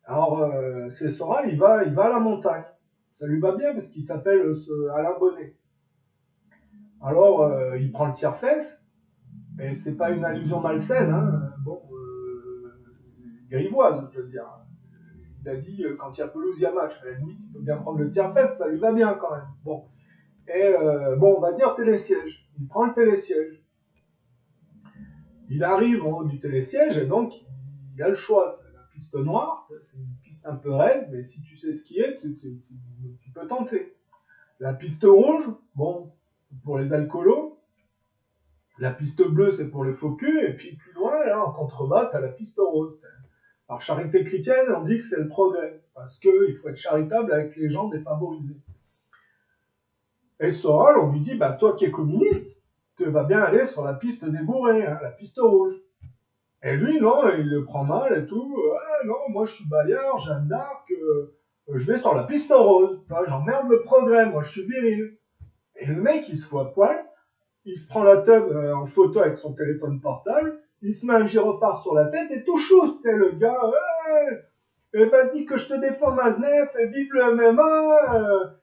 Alors, c'est Soral, il va à la montagne. Ça lui va bien parce qu'il s'appelle Alain Bonnet. Alors, il prend le tire-fesse, et c'est pas une allusion malsaine, hein. Bon, grivoise, je veux dire. Il a dit, quand il y a pelouse, il y a match. À la limite, il peut bien prendre le tire-fesse, ça lui va bien quand même. Bon. Et bon, on va dire télésiège. Il prend le télésiège. Il arrive en haut du télésiège et donc il y a le choix. La piste noire, c'est une piste un peu raide, mais si tu sais ce qui est, tu peux tenter. La piste rouge, bon, pour les alcoolos. La piste bleue, c'est pour les faux culs. Et puis plus loin, là, en contrebas, tu as la piste rose. Alors, charité chrétienne, on dit que c'est le progrès. Parce qu'il faut être charitable avec les gens défavorisés. Et Soral, on lui dit, bah, toi qui es communiste, tu vas bien aller sur la piste des bourrés, hein, la piste rouge. Et lui, non, il le prend mal et tout. Ah non, moi je suis Bayard, Jeanne d'Arc, je vais sur la piste rose. J'emmerde le progrès, moi je suis viril. Et le mec, il se fout à poil, il se prend la teub en photo avec son téléphone portable, il se met un gyrophare sur la tête et tout chou, tu sais, le gars, vas-y que je te défends Maznev, et vive le MMA,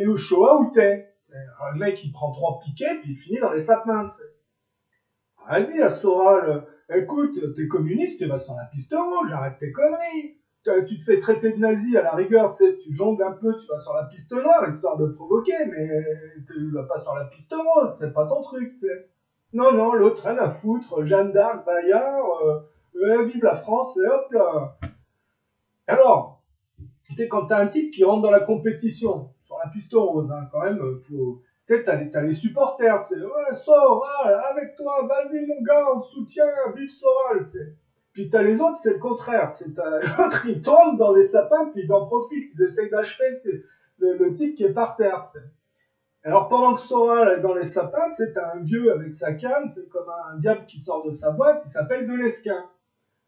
et au Shoah où t'es. Le mec, il prend 3 piquets, puis il finit dans les sapins, tu sais. Elle dit à Soral, écoute, t'es communiste, tu vas sur la piste rouge, arrête tes conneries. Tu te fais traiter de nazi à la rigueur, tu sais, tu jongles un peu, tu vas sur la piste noire, histoire de provoquer, mais tu vas pas sur la piste rose, c'est pas ton truc, tu sais. Non, non, l'autre, rien à foutre, Jeanne d'Arc, Bayard, vive la France, et hop là. Alors, tu sais, quand t'as un type qui rentre dans la compétition, sur la piste rose, hein, quand même, faut. Tu sais, t'as les supporters, tu sais, ouais, Soral, avec toi, vas-y mon gars, on te soutient, vive Soral, tu sais. Puis t'as les autres, c'est le contraire, c'est l'autre, ils tombent dans les sapins, puis ils en profitent, ils essayent d'achever le type qui est par terre, tu sais. Alors pendant que Soral est dans les sapins, tu sais, t'as un vieux avec sa canne, c'est comme un diable qui sort de sa boîte, il s'appelle Delesquin.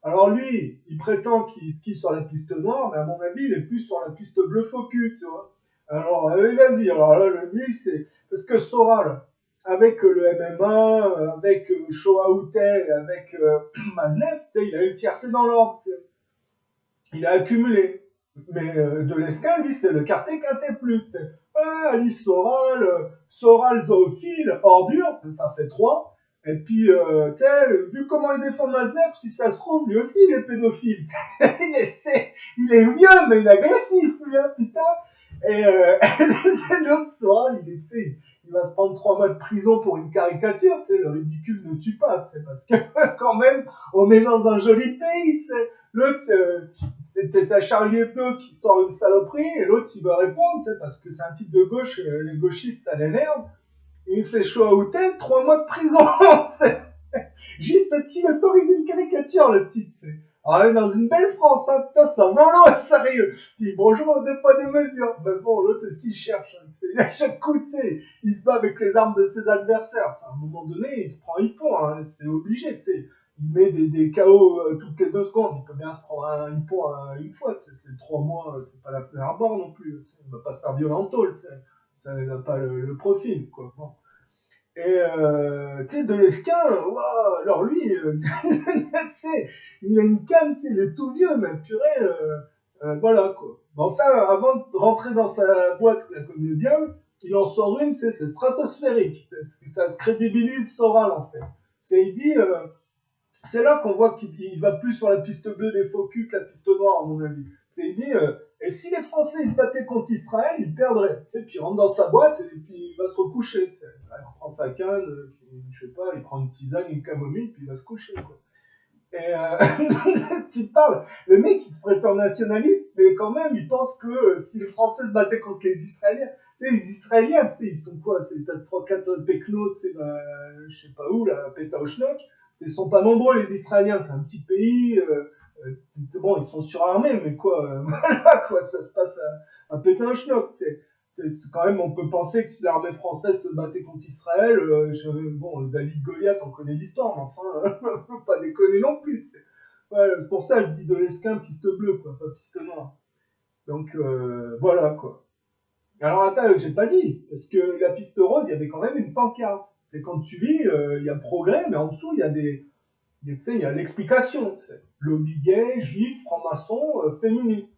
Alors lui, il prétend qu'il skie sur la piste noire, mais à mon avis, il est plus sur la piste bleu faux cul, tu vois. Alors, vas-y, alors là, lui, c'est. Parce que Soral, avec le MMA, avec Shoah Outet, avec Maznev, tu sais, il a eu le tiercé dans l'ordre, tu sais. Il a accumulé. Mais de l'escale, lui, c'est le quartet quintet plus. Tu sais. Ah, Alice Soral, Soral zoophile, ordure, ça fait 3. Et puis, tu sais, vu comment il défend Maznev, si ça se trouve, lui aussi, il est pédophile. Il est vieux, mais il est agressif, lui, hein, putain. Et l'autre soir, il va se prendre 3 mois de prison pour une caricature, tu sais, le ridicule ne tue pas, tu sais, parce que quand même, on est dans un joli pays, tu sais. L'autre, c'est Charlie Hebdo qui sort une saloperie, et l'autre, il veut répondre, tu sais, parce que c'est un type de gauche, les gauchistes, ça l'énerve. Et il fait chaud à hôtel, 3 mois de prison, juste parce qu'il autorise une caricature, le type, tu sais. Alors, on est dans une belle France, hein, putain, ça va loin, sérieux. Puis bonjour, on n'est pas des mesures. Mais bon, l'autre aussi, il cherche. Hein, à chaque coup, tu sais, il se bat avec les armes de ses adversaires. À un moment donné, il se prend hippon, hein, c'est obligé, tu sais. Il met des KO toutes les 2 secondes. Il peut bien se prendre un hippon une fois, tu sais. C'est 3 mois, c'est pas la première barre non plus. Tu sais. Il va pas se faire violent en tôle, tu sais. Ça n'a pas le profil, quoi. Bon. Et tu sais, Delesquin, wow, alors lui, il a une canne, il est tout vieux, mais purée, voilà quoi. Mais enfin, avant de rentrer dans sa boîte, la comme le diable, il en sort une, c'est stratosphérique. Ça se crédibilise Soral en fait. Il dit, c'est là qu'on voit qu'il va plus sur la piste bleue des faux culs que la piste noire, à mon avis. Il dit, et si les Français ils se battaient contre Israël, ils perdraient. Puis il rentre dans sa boîte et puis il va se recoucher. Il prend sa canne, je sais pas, il prend une tisane, une camomille, puis il va se coucher. Quoi. Et tu parles, le mec il se prétend nationaliste, mais quand même il pense que si les Français se battaient contre les Israéliens, les Israéliens, ils sont quoi? C'est peut-être 3-4 pecnos, je sais pas où, là, Pétaouchnok. Ils sont pas nombreux les Israéliens, c'est un petit pays. Bon, ils sont surarmés, mais quoi, voilà quoi, ça se passe à Pétaouchnok. C'est quand même, on peut penser que si l'armée française se battait contre Israël, bon, David Goliath, on connaît l'histoire, mais enfin, faut pas déconner non plus. Ouais, pour ça, je dis de l'esquin piste bleue, quoi, pas piste noire. Donc voilà quoi. Alors attends, j'ai pas dit, parce que la piste rose, il y avait quand même une pancarte. Et quand tu lis, il y a progrès, mais en dessous, il y a des, tu sais, il y a l'explication. Tu sais. lobby gay, juif, franc-maçon, féministe.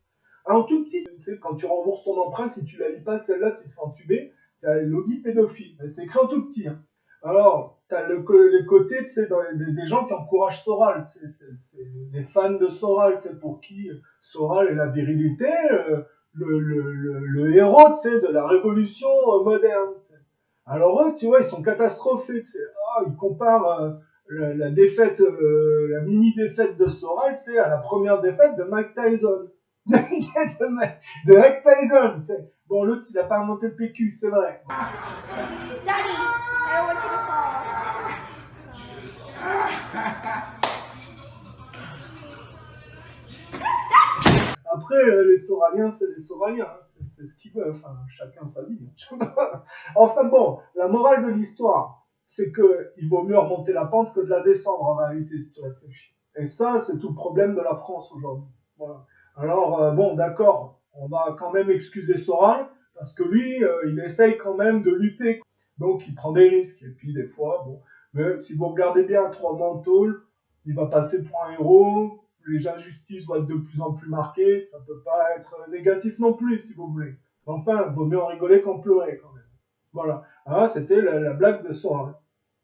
En tout petit, tu sais, quand tu rembourses ton emprunt, si tu la lis pas celle-là, tu te fais entuber, tu as le lobby pédophile. C'est écrit en tout petit. Hein. Alors, tu as les côtés, tu sais, des gens qui encouragent Soral. C'est les fans de Soral, tu sais, pour qui Soral est la virilité, le héros, tu sais, de la révolution moderne. Alors eux, tu vois, ils sont catastrophés. Tu sais. Ah, ils comparent la défaite, la mini défaite de Soral, tu sais, à la première défaite de Mike Tyson. de Mike Tyson. Tu sais. Bon, l'autre, il a pas inventé le PQ, c'est vrai. Daddy, I don't want you to fall. Après, les Soraliens, c'est les Soraliens, hein. C'est ce qu'ils veulent, enfin, chacun sa vie. Enfin bon, la morale de l'histoire, c'est qu'il vaut mieux remonter la pente que de la descendre en réalité, si tu réfléchis. Et ça, c'est tout le problème de la France aujourd'hui. Voilà. Alors, bon, d'accord, on va quand même excuser Soral, parce que lui, il essaye quand même de lutter. Donc, il prend des risques. Et puis, des fois, bon, mais si vous regardez bien 3 mois en tôle, il va passer pour un héros, les injustices vont être de plus en plus marquées, ça peut pas être négatif non plus, si vous voulez. Enfin, vaut mieux en rigoler qu'en pleurer, quand même. Voilà. Ah, c'était la blague de Soral.